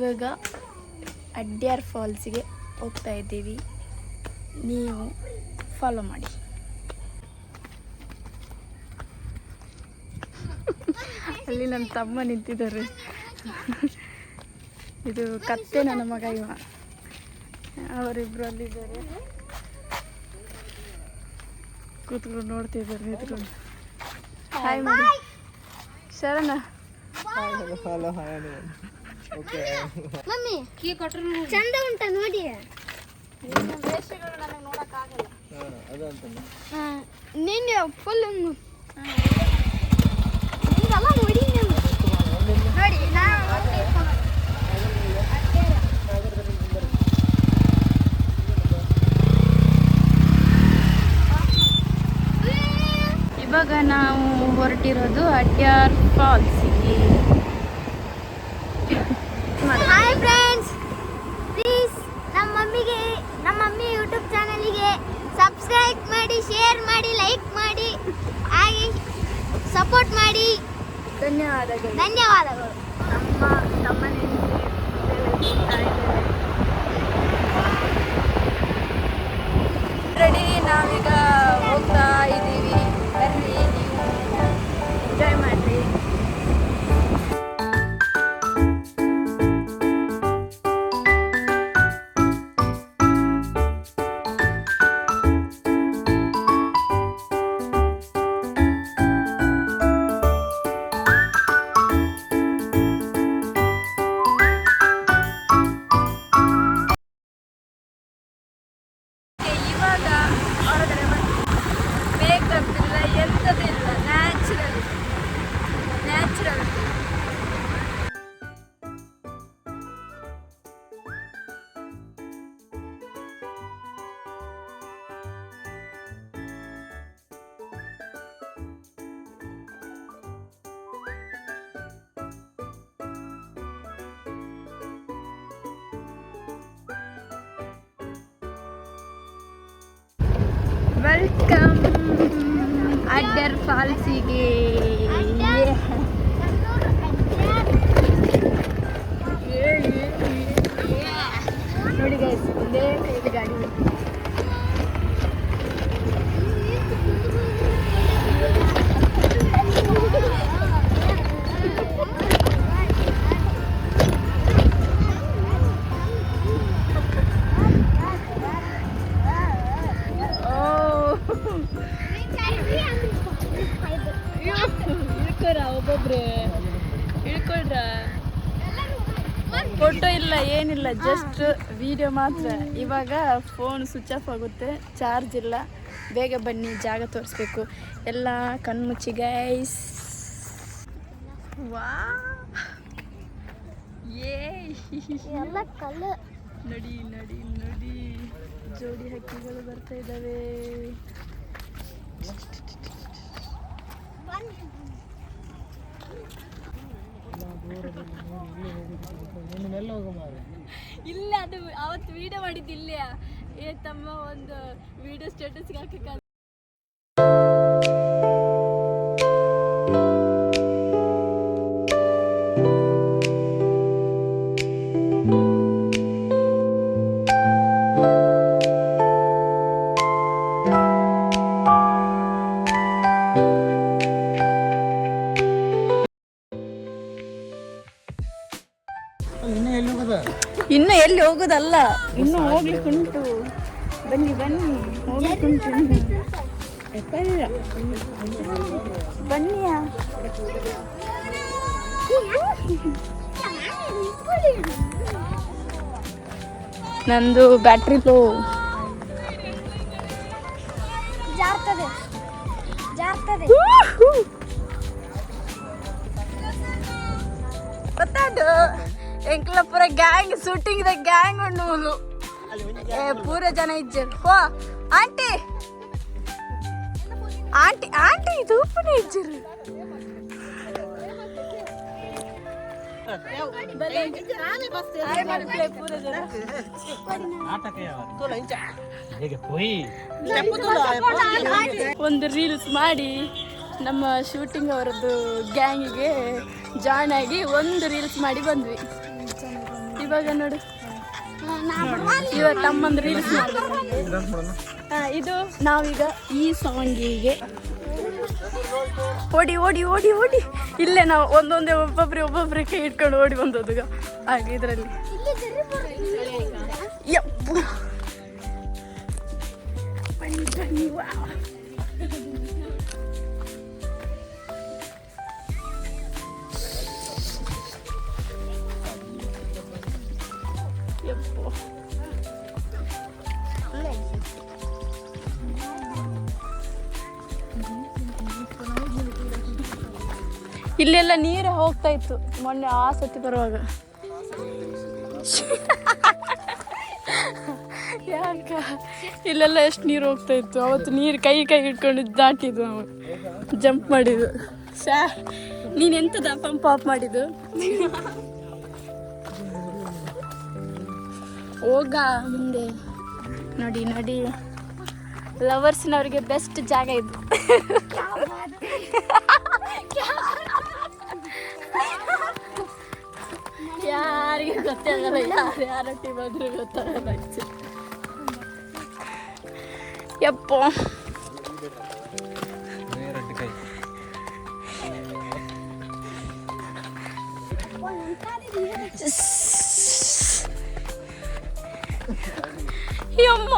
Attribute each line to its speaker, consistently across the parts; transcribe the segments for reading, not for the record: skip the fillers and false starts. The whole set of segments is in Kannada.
Speaker 1: ನಾವಿವಾಗ ಅಡ್ಯಾರ್ ಫಾಲ್ಸಿಗೆ ಹೋಗ್ತಾ ಇದ್ದೀವಿ, ನೀವು ಫಾಲೋ ಮಾಡಿ. ಅಲ್ಲಿ ನನ್ನ ತಮ್ಮ ನಿಂತಿದ್ದಾರೆ. ಇದು ಕತ್ತೆ ನನ್ನ ಮಗ ಇವ, ಅವರಿಬ್ರು ಅಲ್ಲಿದ್ದಾರೆ ಕೂತ್ಕೊಂಡು ನೋಡ್ತಿದ್ದಾರೆ ನಿಂತ್ಕೊಂಡು. ಹಾಯ್ ಮಾಡಿ ಶರಣ.
Speaker 2: ಮಮ್ಮಿ ಚಂದ ಉಂಟ ನೋಡಿ.
Speaker 1: ವೇಷಗಳು ನನಗೆ ನೋಡೋಕ್ಕಾಗಲ್ಲ.
Speaker 2: ನಿನ್ನೆ ಫುಲ್ ನಿಂಗೆಲ್ಲ ನೋಡಿ ನೋಡಿ
Speaker 1: ಇವಾಗ ನಾವು ಹೊರಟಿರೋದು ಅಡ್ಯಾರ್ ಫಾಲ್ಸಿಗೆ.
Speaker 2: ಹಾಯ್ ಫ್ರೆಂಡ್ಸ್, ಪ್ಲೀಸ್ ನಮ್ಮ ಮಮ್ಮಿ ಯೂಟ್ಯೂಬ್ ಚಾನಲಿಗೆ ಸಬ್ಸ್ಕ್ರೈಬ್ ಮಾಡಿ, ಶೇರ್ ಮಾಡಿ, ಲೈಕ್ ಮಾಡಿ, ಹಾಗೆ ಸಪೋರ್ಟ್ ಮಾಡಿ.
Speaker 1: ಧನ್ಯವಾದಗಳು.
Speaker 2: ನಮ್ಮ
Speaker 1: ತಮ್ಮನೇ ರೆಡಿ, ನಾವೀಗ ಹೋಗ್ತಾ ಇದ್ದೀವಿ. ಬರ್ರಿ, ನೀವು ಎಂಜಾಯ್ ಮಾಡ್ರಿ. ಇವಾಗ ಹೊರಗಡೆ ಮೇಕಪ್ ಇಲ್ಲ, ಎಂಥದಿಲ್ಲ, ನ್ಯಾಚುರಲ್. ವೆಲ್ಕಮ್ ಅಡ್ಯಾರ್ ಫಾಲ್ಸಿಗೆ. ನೋಡಿ ಗೈಸ್, ಇದೇ ಕೈಲಿ ಗಾಡಿ. ಒಬ್ಬೊಬ್ರೆ ಇಳ್ಕೊಳ್ರ. ಫೋಟೋ ಇಲ್ಲ, ಏನಿಲ್ಲ, ಜಸ್ಟ್ ವಿಡಿಯೋ ಮಾತ್ರ. ಇವಾಗ ಫೋನ್ ಸ್ವಿಚ್ ಆಫ್ ಆಗುತ್ತೆ, ಚಾರ್ಜ್ ಇಲ್ಲ. ಬೇಗ ಬನ್ನಿ, ಜಾಗ ತೋರಿಸ್ಬೇಕು. ಎಲ್ಲ ಕಣ್ಮುಚ್ಚಿ ಗೈಸ್. ವಾ ಏ
Speaker 2: ಎಲ್ಲ ಕಲ್ಲು.
Speaker 1: ನಡಿ ನಡಿ ನಡಿ, ಜೋಡಿ ಹಕ್ಕಿಗಳು ಬರ್ತಾ ಇದ್ದಾವೆ. ಇಲ್ಲ, ಅದು ಅವತ್ತು ವಿಡಿಯೋ ಮಾಡಿದ್ದು ಇಲ್ಲೇ. ತಮ್ಮ ಒಂದು ವಿಡಿಯೋ ಸ್ಟೇಟಸ್ಗೆ ಹಾಕಕ್ಕೆ. ಇನ್ನು ಎಲ್ಲಿ ಹೋಗೋದಲ್ಲ, ಇನ್ನು ಹೋಗ್ಲಿಕ್ಕುಂಟು. ಬನ್ನಿ ಬನ್ನಿ, ಹೋಗ್ಲಿಕ್ಕುಂಟು. ಬನ್ನಿಯ ನಂದು ಬ್ಯಾಟ್ರಿ ಲೋ.
Speaker 2: ಜಾರ್ತದೆ.
Speaker 1: ಗೊತ್ತಾಡು ಎಂಕ್ಲ ಪೂರ ಗ್ಯಾಂಗ್ ಶೂಟಿಂಗ್ ದ ಗ್ಯಾಂಗ್ ಉಂಡು. ಪೂರ ಜನ ಇಜ್ಜರು. ಹೋ ಆಂಟಿ ಆಂಟಿ ಆಂಟಿ ಇದು ಪುನಃ ಇಜ್ಜರು. ಒಂದು ರೀಲ್ಸ್ ಮಾಡಿ ನಮ್ಮ ಶೂಟಿಂಗ್ ಅವರದ್ದು ಗ್ಯಾಂಗಿಗೆ ಜಾಯ್ನ್ ಆಗಿ ಒಂದು ರೀಲ್ಸ್ ಮಾಡಿ ಬಂದ್ವಿ. ಇವಾಗ ನೋಡು ಇವಾಗ ತಮ್ಮಂದು ರೀಲ್ಸ್ ಇದು ನಾವೀಗ ಈ ಸಾಂಗಿಗೆ ಓಡಿ ಓಡಿ ಓಡಿ ಓಡಿ ಇಲ್ಲೇ ನಾವು ಒಂದೊಂದೇ ಒಬ್ಬೊಬ್ಬರೇ ಕೈ ಇಟ್ಕೊಂಡು ಓಡಿ ಬಂದದ್ದು ಹಾಗೆ ಇದರಲ್ಲಿ ಯಪ್ಪು ಬನ್ನಿ ಬನ್ನಿ ವಾವ್ ಯಪ್ಪು ಇಲ್ಲೆಲ್ಲ ನೀರು ಹೋಗ್ತಾ ಇತ್ತು ಮೊನ್ನೆ ಆ ಸತಿ ಬರುವಾಗ ಯಾಕ ಇಲ್ಲೆಲ್ಲ ಎಷ್ಟು ನೀರು ಹೋಗ್ತಾ ಇತ್ತು ಅವತ್ತು ನೀರು ಕೈ ಇಟ್ಕೊಂಡು ದಾಟಿದ್ದು ನಾವು ಜಂಪ್ ಮಾಡಿದ್ದು ನೀನೆಂತದ ಪಂಪ್ ಆಫ್ ಮಾಡಿದ್ದು ಹೋಗ ಮುಂದೆ ನೋಡಿ ನೋಡಿ ಲವರ್ಸ್ನವ್ರಿಗೆ ಬೆಸ್ಟ್ ಜಾಗ ಇದು ಯಾರಿಗೆ ಗೊತ್ತಾಗಲ್ಲ ಯಾರ ಟೀಮ್ ಆದ್ರೂ ಗೊತ್ತಾಗಲ್ಲ ಯಪ್ಪ ಯಮ್ಮ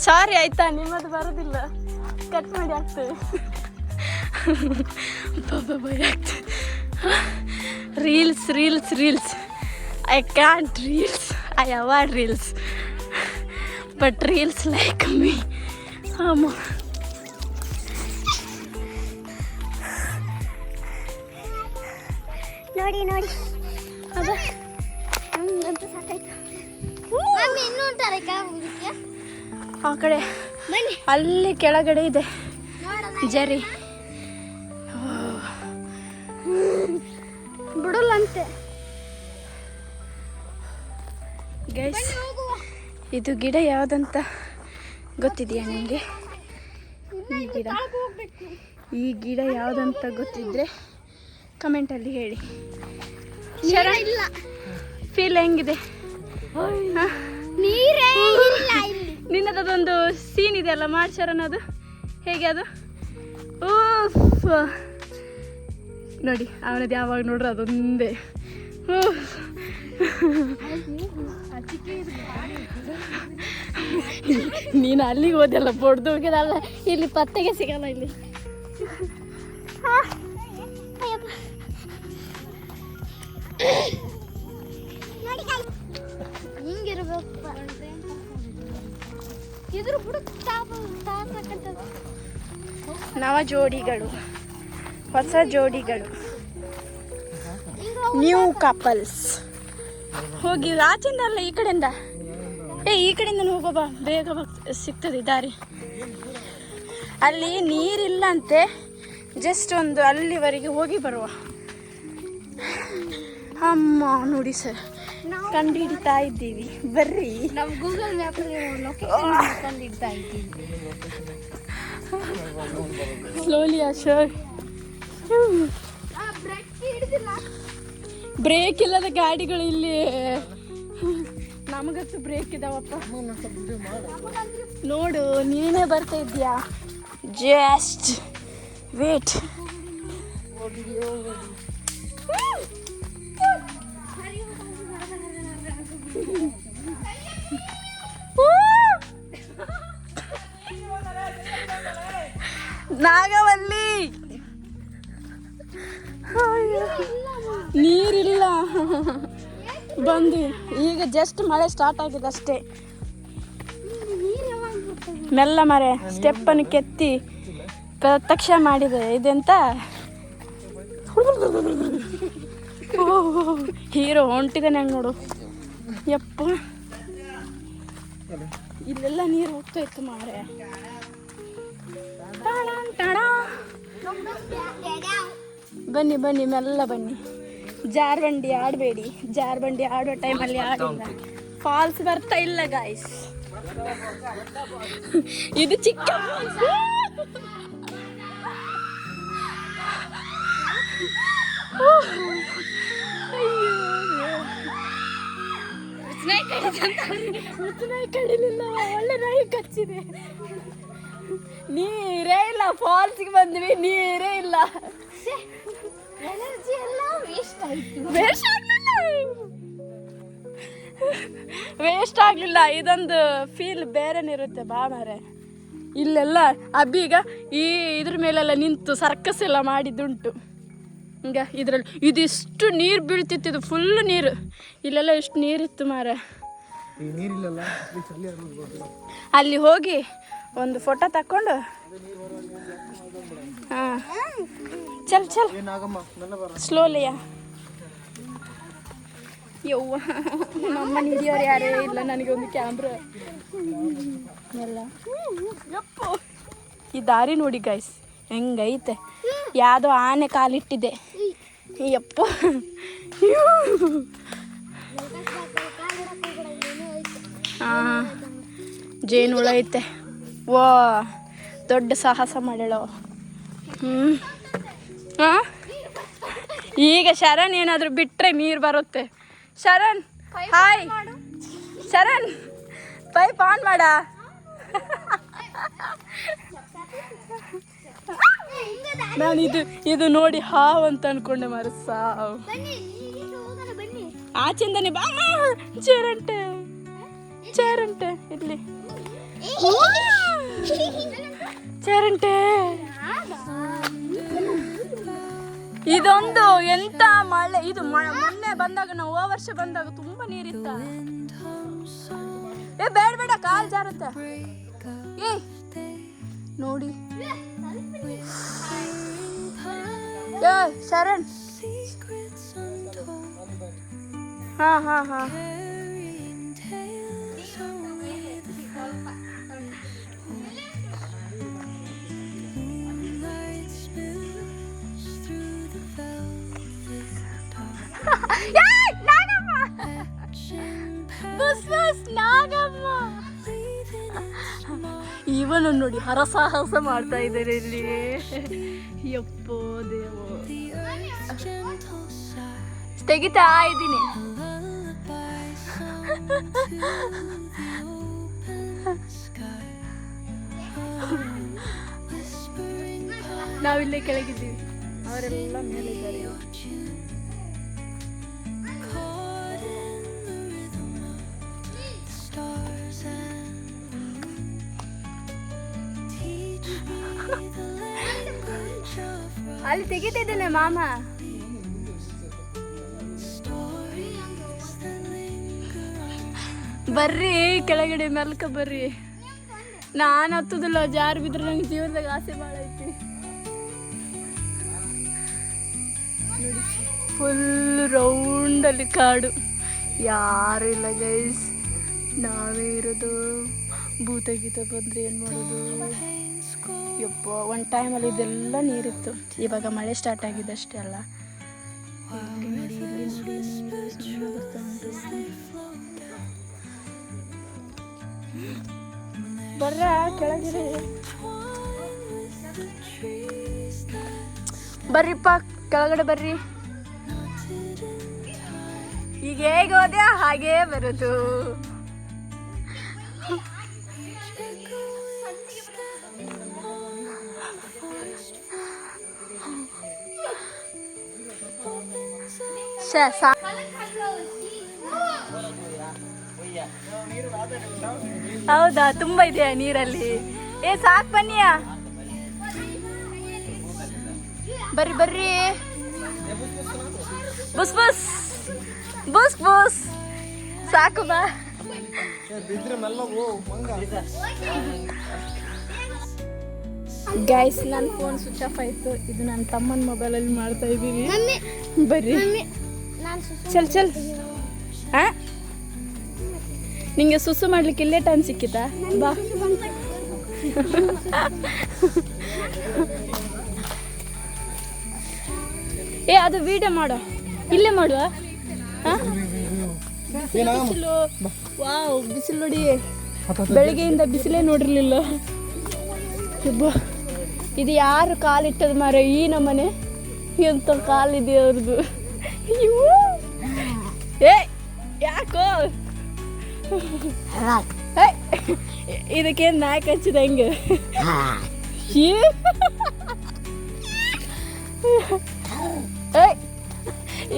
Speaker 1: ಸಾರಿ ಆಯ್ತಾ ನಿಮ್ಮದು ಬರೋದಿಲ್ಲ ಕಟ್ ಮಾಡಿ ಆಗ್ತದೆ ಭಯ ಆಗ್ತದೆ reels reels reels I can't reels I avoid reels but reels like me ಅಮ್ಮ
Speaker 2: ನೋಡಿ ನೋಡಿ
Speaker 1: ಅದ
Speaker 2: ಅಂತ ಸಾಕಾಯ್ತು ಇನ್ನೂ ಉಂಟಾರೆ ಕಾವುದಕ್ಕೆ
Speaker 1: ಆ ಕಡೆ ಅಲ್ಲಿ ಕೆಳಗಡೆ ಇದೆ ಜರಿ
Speaker 2: ಬಿಡಲ್ಲಂತೆ
Speaker 1: ಗೈಸ್ ಇದು ಗಿಡ ಯಾವುದಂತ ಗೊತ್ತಿದೆಯಾ ನಿಮಗೆ ಈ ಗಿಡ ಯಾವುದಂತ ಗೊತ್ತಿದ್ರೆ ಕಮೆಂಟಲ್ಲಿ ಹೇಳಿ
Speaker 2: ಇಲ್ಲ
Speaker 1: ಫೀಲ್ ಹೆಂಗಿದೆ
Speaker 2: ನೀರೇ ಇಲ್ಲ ಇಲ್ಲಿ
Speaker 1: ನಿನ್ನದೊಂದು ಸೀನ್ ಇದೆಯಲ್ಲ ಮಾಡ್ಸರನ ಅದು ಹೇಗೆ ಅದು ಊಫ್ ನೋಡಿ ಅವನದು ಯಾವಾಗ ನೋಡ್ರೆ ಅದೊಂದೇ ನೀನು ಅಲ್ಲಿಗೆ ಹೋದೆಲ್ಲ ಬಡ್ದು ಹೋಗಿದಲ್ಲ ಇಲ್ಲಿ ಪತ್ತೆಗೆ ಸಿಗಲ್ಲ ಇಲ್ಲಿ
Speaker 2: ಹಿಂಗಿರ್ಬೇಕು ಇದ್ರ ಬುಡಕ್
Speaker 1: ನವ ಜೋಡಿಗಳು ಹೊಸ ಜೋಡಿಗಳು ನ್ಯೂ ಕಪಲ್ಸ್ ಹೋಗಿ ಆಚೆಯಿಂದ ಅಲ್ಲ ಈ ಕಡೆಯಿಂದ ಈ ಕಡೆಯಿಂದ ಹೋಗೋ ಬಾ ಬೇಗ ಸಿಗ್ತದೆ ದಾರಿ ಅಲ್ಲಿ ನೀರಿಲ್ಲಂತೆ ಜಸ್ಟ್ ಒಂದು ಅಲ್ಲಿವರೆಗೆ ಹೋಗಿ ಬರುವ ಅಮ್ಮ ನೋಡಿ ಸರ್ ಕಂಡು ಹಿಡಿತಾ ಇದ್ದೀವಿ ಬರ್ರಿ
Speaker 2: ನಾವು ಗೂಗಲ್ ಮ್ಯಾಪಲ್ಲಿ ಲೊಕೇಶನ್ ಕಂಡು ಹಿಡ್ತಾ ಇದ್ದೀವಿ
Speaker 1: ಸ್ಲೋಲಿ ಅಶೋಕ್ ಬ್ರೇಕ್ ಇಲ್ಲದ ಗಾಡಿಗಳು ಇಲ್ಲಿ ನಮಗಂತೂ ಬ್ರೇಕ್ ಇದಾವಪ್ಪ ನೋಡು ನೀನೇ ಬರ್ತಾ ಇದ್ದೀಯಾ ಜಸ್ಟ್ ವೇಟ್ ನಾಗವಲ್ಲಿ ನೀರಿಲ್ಲ ಬಂದು ಈಗ ಜಸ್ಟ್ ಮಳೆ ಸ್ಟಾರ್ಟ್ ಆಗಿದೆ ಅಷ್ಟೇ ಮೆಲ್ಲ ಮರೆ ಸ್ಟೆಪ್ಪನ್ನು ಕೆತ್ತಿ ಪ್ರತ್ಯಕ್ಷ ಮಾಡಿದೆ ಇದೆಂತ ಹೀರೋ ಹೊಂಟಿದ್ದಾನೆ ಹಂಗೆ ನೋಡು ಯಪ್ಪ ಇಲ್ಲೆಲ್ಲ ನೀರು ಹೋಗ್ತಾ ಇತ್ತು ಮಾರೆ ಬನ್ನಿ ಬನ್ನಿ ಮೆಲ್ಲ ಬನ್ನಿ ಜಾರ್ಬಂಡಿ ಆಡಬೇಡಿ ಜಾರ್ಬಂಡಿ ಆಡೋ ಟೈಮಲ್ಲಿ ಆಡಿಲ್ಲ ಫಾಲ್ಸ್ ಬರ್ತಾ ಇಲ್ಲ ಗಾಯ್ಸ್ ಇದು ಚಿಕ್ಕ ಫಾಲ್ಸ್ ನಾಯಿ ಕಡಿಲಿಲ್ಲ, ಒಳ್ಳೆ ನಾಯಿ ಕಚ್ಚಿದೆ. ನೀರೇ ಇಲ್ಲ, ಫಾಲ್ಸ್ಗೆ ಬಂದ್ವಿ, ನೀರೇ ಇಲ್ಲ.
Speaker 2: ಎನರ್ಜಿ ಎಲ್ಲ ವೇಸ್ಟ್ ಆಯ್ತು.
Speaker 1: ವೇಸ್ಟ್ ಆಗಲಿಲ್ಲ. ಇದೊಂದು ಫೀಲ್ ಬೇರೆನೇ ಇರುತ್ತೆ ಬಾ ಮಾರೆ. ಇಲ್ಲೆಲ್ಲ ಅಬ್ಬಿ ಈಗ ಇದ್ರ ಮೇಲೆಲ್ಲ ನಿಂತು ಸರ್ಕಸ್ ಎಲ್ಲ ಮಾಡಿದ್ದುಂಟು. ಈಗ ಇದರಲ್ಲಿ ಇದಿಷ್ಟು ನೀರು ಬೀಳ್ತಿತ್ತು, ಇದು ಫುಲ್ ನೀರು. ಇಲ್ಲೆಲ್ಲ ಎಷ್ಟು ನೀರಿತ್ತು ಮಾರೆ. ಅಲ್ಲಿ ಹೋಗಿ ಒಂದು ಫೋಟೋ ತಕ್ಕೊಂಡು ಹಾಂ ಚಲ್ ಸ್ಲೋಲಿಯಾ. ಯವ್ವ ನಮ್ಮನ ಹಿಡಿಯೋರು ಯಾರೇ ಇಲ್ಲ, ನನಗೆ ಒಂದು ಕ್ಯಾಮ್ರಾ ಎಲ್ಲ. ಯಪ್ಪ ಈ ದಾರಿ ನೋಡಿ ಗೈಸ್ ಹೆಂಗೈತೆ. ಯಾವುದೋ ಆನೆ ಕಾಲಿಟ್ಟಿದೆ. ಯಪ್ಪ ಹಾಂ ಜೇನುಳ ಐತೆ. ವಾ ದೊಡ್ಡ ಸಾಹಸ ಮಾಡ್ಯಾಳೋ. ಹಾಂ ಈಗ ಶರಣ್ ಏನಾದರೂ ಬಿಟ್ಟರೆ ನೀರು ಬರುತ್ತೆ. Sharan hi Sharan, pipe on ಮಾಡ. ನಾನು ಇದು ನೋಡಿ ಹಾವು ಅಂತ ಅನ್ಕೊಂಡೆ ಮಾರ. ಸಾವು ಆಚೆಂದನೆ ಬಾ. ಚೇರಂಟೆ ಇಲ್ಲಿ ಚೇರಂಟೆ. ಇದೊಂದು ಎಂತ ಮಳೆ. ಇದು ಮೊನ್ನೆ ಬಂದಾಗ, ನಾವು ಹೋದ ವರ್ಷ ಬಂದಾಗ ತುಂಬಾ ನೀರಿತ್ತ. ಬೇಡ ಕಾಲ್ ಜಾರತ್ತ. ಏ ನೋಡಿ ಶರಣ್. ಹಾ ನಾಗಮ್ಮ ಇವನು ನೋಡಿ ಹರಸಾಹಸ ಮಾಡ್ತಾ ಇದ್ದಾರೆ ಇಲ್ಲಿ. ಯಪ್ಪೋ ದೇವೋ, ತೆಗಿತಾ ಇದ್ದೀನಿ. ನಾವಿಲ್ಲೇ ಕೆಳಗಿದ್ದೀವಿ, ಅವರೆಲ್ಲ ಮೇಲಿದ್ದಾರೆ. ಅಲ್ಲಿ ತೆಗಿತಿದ್ದೇನೆ ಮಾಮ. ಬರ್ರಿ ಕೆಳಗಡೆ ಮೆಲ್ಕ ಬರ್ರಿ. ನಾನು ಹತ್ತುದಿಲ್ಲ, ಜಾರು ಬಿದ್ರೆ ನಂಗೆ ಜೀವನದಾಗ ಆಸೆ ಭಾಳ ಐತಿ. ನೋಡಿ ಫುಲ್ ರೌಂಡಲ್ಲಿ ಕಾಡು, ಯಾರು ಇಲ್ಲ ಗೈಸ್. ನಾವೇ ಇರೋದು. ಭೂತ ಗೀತ ಬಂದರೆ ಏನು ಮಾಡೋದು ಯಪ್ಪ. ಒಂದು ಟೈಮಲ್ಲಿ ಇದೆಲ್ಲ ನೀರಿತ್ತು, ಇವಾಗ ಮಳೆ ಸ್ಟಾರ್ಟ್ ಆಗಿದೆ ಅಷ್ಟೇ ಅಲ್ಲ. ಇಲ್ಲಿ ನೋಡಿ ನೀರು ಬರ್ತಾ ಉಂಟು. ಬರ್ರ ಕೆಳಗಿರಿ, ಬರ್ರಿಪ್ಪ ಕೆಳಗಡೆ ಬರ್ರಿ. ಈಗ ಹೇಗೆ ಹೋದೆ ಹಾಗೇ ಬರೋದು. ಹೌದಾ, ತುಂಬಾ ಇದೆಯಾ ನೀರಲ್ಲಿ? ಸಾಕ್ ಬನ್ನಿಯ, ಬರ್ರಿ ಬರ್ರಿ. ಬುಸ್ ಬುಸ್ ಬುಸ್ ಬುಸ್ ಸಾಕು ಬಾ. ಗೈಸ್ ನನ್ನ ಫೋನ್ ಸ್ವಿಚ್ ಆಫ್ ಆಯಿತು. ಇದು ನನ್ನ ತಮ್ಮನ ಮೊಬೈಲಲ್ಲಿ ಮಾಡ್ತಾ ಇದ್ದೀವಿ. ಬರ್ರಿ ಚಲ್ ಹಾಂ. ನಿಂಗೆ ಸುಸು ಮಾಡ್ಲಿಕ್ಕೆ ಇಲ್ಲೇ ಟೈಮ್ ಸಿಕ್ಕಿತಾ? ಬಾ. ಅದು ವಿಡಿಯೋ ಮಾಡೋ, ಇಲ್ಲೇ ಮಾಡುವ. ಬಿಸಿಲು, ವಾವ್ ಬಿಸಿಲು ನೋಡಿ. ಬೆಳಿಗ್ಗೆಯಿಂದ ಬಿಸಿಲೇ ನೋಡಿರ್ಲಿಲ್ಲ. ಇದು ಯಾರು ಕಾಲಿಟ್ಟದ ಮಾರ ಈ ನಮ್ಮನೆ. ಎಂತ ಕಾಲಿದೆ ಅವ್ರದ್ದು. ಏ ಯಾಕೋ ಇದಕ್ಕೇನು ನಾಯಿ ಕಚ್ಚಿದ ಹೆಂಗೆ?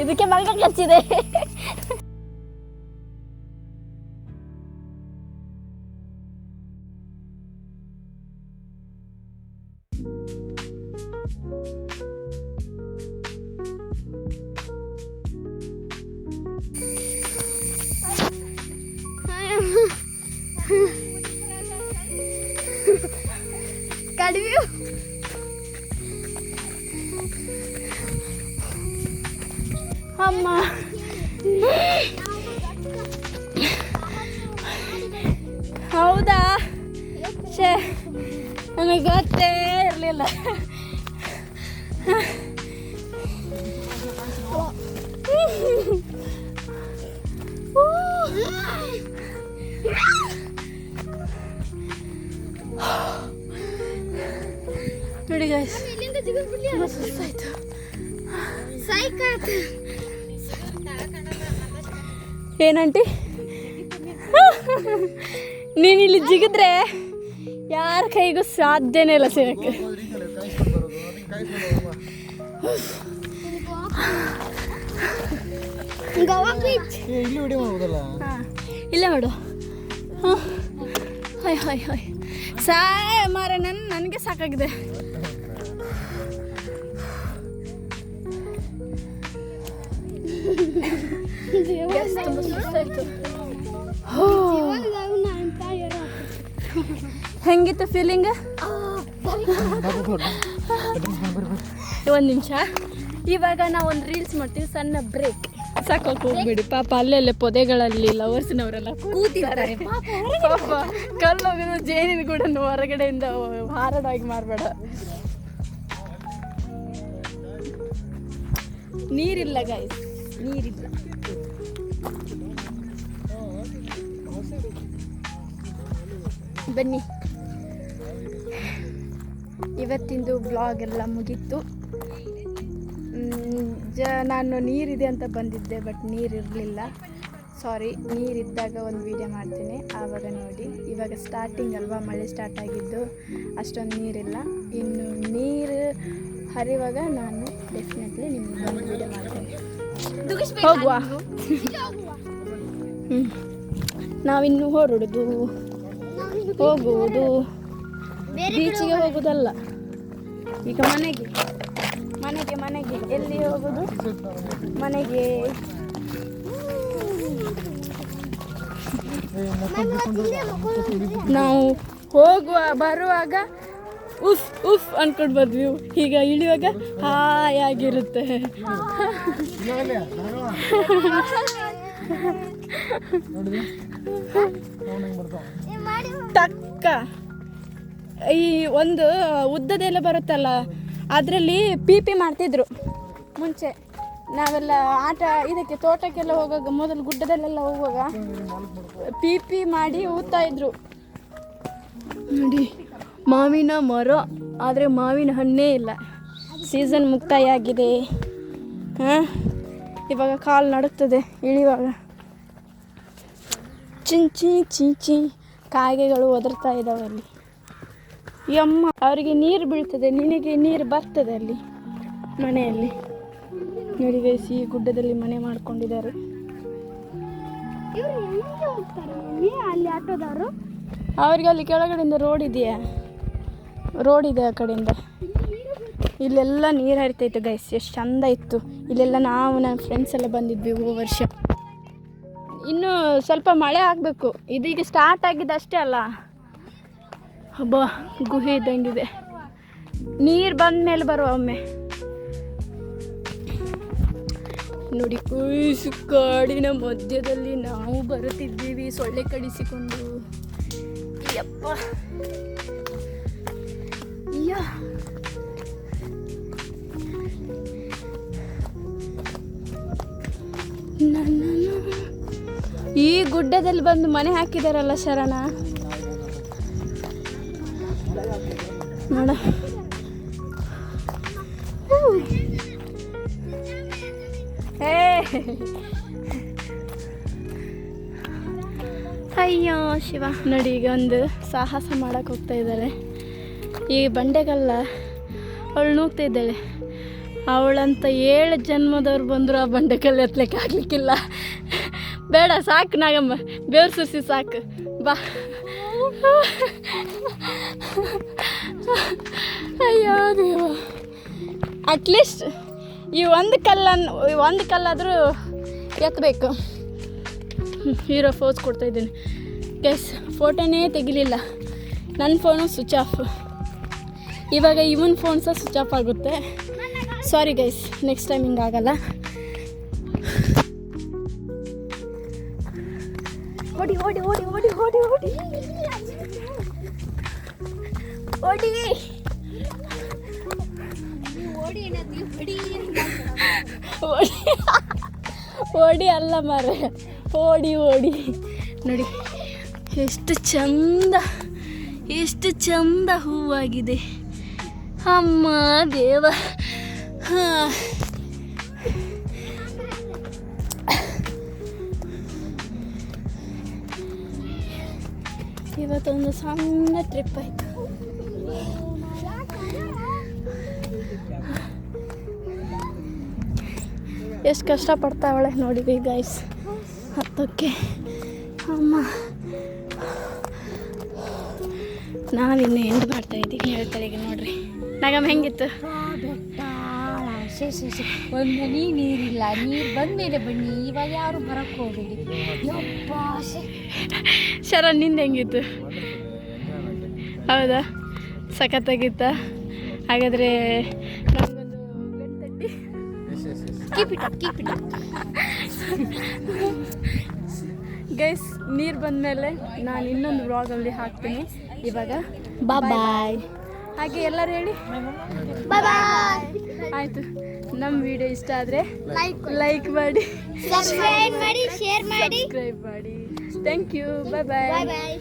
Speaker 1: ಇದಕ್ಕೆ ಮಂಗ ಕಚ್ಚಿದೆ.
Speaker 2: ಕಡಿಮೆ
Speaker 1: ಅಮ್ಮ ಹೌದಾ? ಶೇ ನನಗೆ ಗೊತ್ತೇ ಇರಲಿಲ್ಲ. ನೋಡಿ ಗೈಸ್, ಸುಸ್ತಾಯ್ತು. ಏನಂಟಿ, ನೀನು ಇಲ್ಲಿ ಜಿಗಿದ್ರೆ ಯಾರ ಕೈಗೂ ಸಾಧ್ಯನೇ ಇಲ್ಲ ಸಿಗಕ್ಕೆ. ಇಲ್ಲೇ ಮಾಡು. ಹಾಯ್ ಹಾಯ್ ಹಾಯ್ ಸಾಯ ಮಾರ, ನನಗೆ ಸಾಕಾಗಿದೆ. ತುಂಬ ಸುಸ್ತಾಯ್ತು. ಹೆಂಗಿತ್ತು ಫೀಲಿಂಗ್? ಒಂದು ನಿಮಿಷ, ಇವಾಗ ನಾವು ಒಂದು ರೀಲ್ಸ್ ಮಾಡ್ತೀವಿ, ಸಣ್ಣ ಬ್ರೇಕ್. ಸಾಕೋಕೆ ಹೋಗ್ಬಿಡಿ ಪಾಪ, ಅಲ್ಲೆಲ್ಲ ಪೊದೆಗಳಲ್ಲಿ ಲವರ್ಸ್ನವರೆಲ್ಲ ಕೂತಿದ್ದಾರೆ. ಪಾಪ ಕಲ್ಲೋಗಿದ್ರು ಜೇನಿನ ಕೂಡ ಹೊರಗಡೆಯಿಂದ ಹಾರಾಡಾಗಿ ಮಾಡಬೇಡ. ನೀರಿಲ್ಲ ಗಾಯ್ಸ್, ನೀರಿಲ್ಲ. ಬನ್ನಿ, ಇವತ್ತಿಂದು ಬ್ಲಾಗ್ ಎಲ್ಲ ಮುಗೀತು. ನಾನು ನೀರಿದೆ ಅಂತ ಬಂದಿದ್ದೆ, ಬಟ್ ನೀರಿರಲಿಲ್ಲ. ಸಾರಿ, ನೀರಿದ್ದಾಗ ಒಂದು ವಿಡಿಯೋ ಮಾಡ್ತೀನಿ, ಆವಾಗ ನೋಡಿ. ಇವಾಗ ಸ್ಟಾರ್ಟಿಂಗ್ ಅಲ್ವಾ, ಮಳೆ ಸ್ಟಾರ್ಟ್ ಆಗಿದ್ದು, ಅಷ್ಟೊಂದು ನೀರಿಲ್ಲ. ಇನ್ನು ನೀರು ಹರಿವಾಗ ನಾನು ಡೆಫಿನೆಟ್ಲಿ ನಿಮ್ಗೆ ಒಂದು ವಿಡಿಯೋ ಮಾಡ್ತೀನಿ. ಹೋಗುವ. ನಾವಿನ್ನು ಹೊರಡುದು, ಹೋಗುವುದು, ಬೀಚಿಗೆ ಹೋಗುದಲ್ಲ, ಈಗ ಮನೆಗೆ ಮನೆಗೆ ಮನೆಗೆ. ಎಲ್ಲಿ ಹೋಗುದು? ಮನೆಗೆ. ನಾವು ಬರುವಾಗ ಉಫ್ ಉಫ್ ಅನ್ಕೊಂಡು ಬಂದ್ವಿ, ಈಗ ಇಳಿಯುವಾಗ ಹಾಯಾಗಿರುತ್ತೆ. ಟಕ್ಕ ಈ ಒಂದು ಉದ್ದದೆಲ್ಲ ಬರುತ್ತಲ್ಲ, ಅದರಲ್ಲಿ ಪಿ ಮಾಡ್ತಿದ್ರು ಮುಂಚೆ. ನಾವೆಲ್ಲ ಆಟ ಇದಕ್ಕೆ ತೋಟಕ್ಕೆಲ್ಲ ಹೋಗುವಾಗ, ಮೊದಲು ಗುಡ್ಡದಲ್ಲೆಲ್ಲ ಹೋಗುವಾಗ ಪಿ ಮಾಡಿ ಊದ್ತಾ ಇದ್ರು. ನೋಡಿ, ಮಾವಿನ ಮರ, ಆದರೆ ಮಾವಿನ ಹಣ್ಣೇ ಇಲ್ಲ. ಸೀಸನ್ ಮುಕ್ತಾಯ ಆಗಿದೆ. ಇವಾಗ ಕಾಲು ನಡುತ್ತದೆ ಇಳಿಯುವಾಗ. ಚಿಂಚಿ ಚಿಂಚಿ ಕಾಗೆಗಳು ಒದರ್ತಾ ಇದ್ದಾವೆ ಅಲ್ಲಿ. ಯಮ್ಮ, ಅವರಿಗೆ ನೀರು ಬೀಳ್ತದೆ, ನಿನಗೆ ನೀರು ಬರ್ತದೆ ಅಲ್ಲಿ ಮನೆಯಲ್ಲಿ. ನೋಡಿ ಗೈಸ್, ಈ ಗುಡ್ಡದಲ್ಲಿ ಮನೆ ಮಾಡ್ಕೊಂಡಿದ್ದಾರೆ.
Speaker 2: ಅಲ್ಲಿ ಆಟೋದವರು,
Speaker 1: ಅವ್ರಿಗೆ ಅಲ್ಲಿ ಕೆಳಗಡೆಯಿಂದ ರೋಡ್ ಇದೆಯಾ? ರೋಡ್ ಇದೆ ಆ ಕಡೆಯಿಂದ. ಇಲ್ಲೆಲ್ಲ ನೀರು ಹರಿತಾಯಿತ್ತು ಗೈಸ್, ಎಷ್ಟು ಚಂದ ಇತ್ತು. ಇಲ್ಲೆಲ್ಲ ನಾವು ನನ್ನ ಫ್ರೆಂಡ್ಸ್ ಎಲ್ಲ ಬಂದಿದ್ವಿ ಹೋದ ವರ್ಷ. ಇನ್ನು ಸ್ವಲ್ಪ ಮಳೆ ಆಗಬೇಕು, ಇದೀಗ ಸ್ಟಾರ್ಟ್ ಆಗಿದ್ದು ಅಷ್ಟೇ ಅಲ್ಲ. ಹಬ್ಬ, ಗುಹೆ ಇದ್ದಂಗಿದೆ. ನೀರು ಬಂದ ಮೇಲೆ ಬರುವ ಒಮ್ಮೆ. ನೋಡಿ ಕುಯ್ಸು, ಕಾಡಿನ ಮಧ್ಯದಲ್ಲಿ ನಾವು ಬರುತ್ತಿದ್ದೀವಿ ಸೊಳ್ಳೆ ಕಡಿಸಿಕೊಂಡು. ಯಪ್ಪ, ಈ ಗುಡ್ಡದಲ್ಲಿ ಬಂದು ಮನೆ ಹಾಕಿದಾರಲ್ಲ ಶರಣ, ನೋಡ. ಅಯ್ಯೋ ಶಿವ. ನೋಡಿ ಈಗ ಒಂದು ಸಾಹಸ ಮಾಡಕ್ಕೆ ಹೋಗ್ತಾ ಇದ್ದಾರೆ. ಈ ಬಂಡೆಗಲ್ಲ ಅವಳು ನೂಗ್ತಾ ಇದ್ದಾಳೆ. ಅವಳಂತ 7 ಜನ್ಮದವ್ರು ಬಂದರು ಆ ಬಂಡೆಕಲ್ಲು ಎತ್ತಲಿಕ್ಕೆ ಆಗ್ಲಿಕ್ಕಿಲ್ಲ. ಬೇಡ ಸಾಕು ನಾಗಮ್ಮ, ಬೇವ್ರು ಸುರಿಸಿ ಸಾಕು ಬಾ. ಅಯ್ಯೋ ದೇವ, ಅಟ್ಲೀಸ್ಟ್ ಈ ಒಂದು ಕಲ್ಲಾದರೂ ಎತ್ತಬೇಕು. ಹೀರೋ ಫೋಸ್ ಕೊಡ್ತಾಯಿದ್ದೀನಿ ಗೈಸ್. ಫೋಟೋನೇ ತೆಗಿಲಿಲ್ಲ, ನನ್ನ ಫೋನು ಸ್ವಿಚ್ ಆಫ್. ಇವಾಗ ಇವನ್ ಫೋನ್ ಸಹ ಸ್ವಿಚ್ ಆಫ್ ಆಗುತ್ತೆ. ಸಾರಿ ಗೈಸ್, ನೆಕ್ಸ್ಟ್ ಟೈಮ್ ಹಿಂಗಾಗಲ್ಲ. ಓಡಿ ಓಡಿ ಓಡಿ ಓಡಿ ಓಡಿ ಓಡಿ ಓಡಿ ಓಡಿ ಅಲ್ಲ ಮಾರೆ, ಓಡಿ ಓಡಿ. ನೋಡಿ ಎಷ್ಟು ಚಂದ ಹೂವಾಗಿದೆ. ಅಮ್ಮ ದೇವ. ಇವತ್ತೊಂದು ಸಣ್ಣ ಟ್ರಿಪ್ ಆಯಿತು. ಎಷ್ಟು ಕಷ್ಟಪಡ್ತಾವಳೆ ನೋಡಿವಿ ಗೈಸ್ ಹತ್ತಕ್ಕೆ. ಅಮ್ಮ ನಾವಿನ್ನು ಎಂಡ್ ಮಾಡ್ತಾ ಇದ್ದೀವಿ. ಹೇಳ್ತಾರೆ ಈಗ ನೋಡ್ರಿ ನಾಗಮ್ಮ ಹೆಂಗಿತ್ತು?
Speaker 2: ಒಂದು ಹನಿ ನೀರಿಲ್ಲ, ನೀರು ಬಂದಮೇಲೆ ಬನ್ನಿ, ಇವಾಗ ಯಾರು ಬರಕ್ಕೆ ಹೋಗಬೇಡಿ.
Speaker 1: ಶರಣ್ ನಿಂದ ಹೆಂಗಿತ್ತು? ಹೌದಾ, ಸಖತ್ತಾಗಿತ್ತ? ಹಾಗಾದರೆ ನಮಗೊಂದು ಗಂಟೆ ಕೀಪಿಟ ಗೈಸ್. ನೀರು ಬಂದಮೇಲೆ ನಾನು ಇನ್ನೊಂದು ವ್ಲಾಗಲ್ಲಿ ಹಾಕ್ತೀನಿ. ಇವಾಗ ಬಾಯ್. ಹಾಗೆ ಎಲ್ಲರೂ ಹೇಳಿ ಬಾಯ್. ಆಯಿತು, ನಮ್ಮ ವಿಡಿಯೋ ಇಷ್ಟ ಆದರೆ ಲೈಕ್ ಮಾಡಿ,
Speaker 2: ಸಬ್ಸ್ಕ್ರೈಬ್ ಮಾಡಿ, ಶೇರ್ ಮಾಡಿ,
Speaker 1: ಸಬ್ಸ್ಕ್ರೈಬ್ ಮಾಡಿ. Thank you. Bye bye.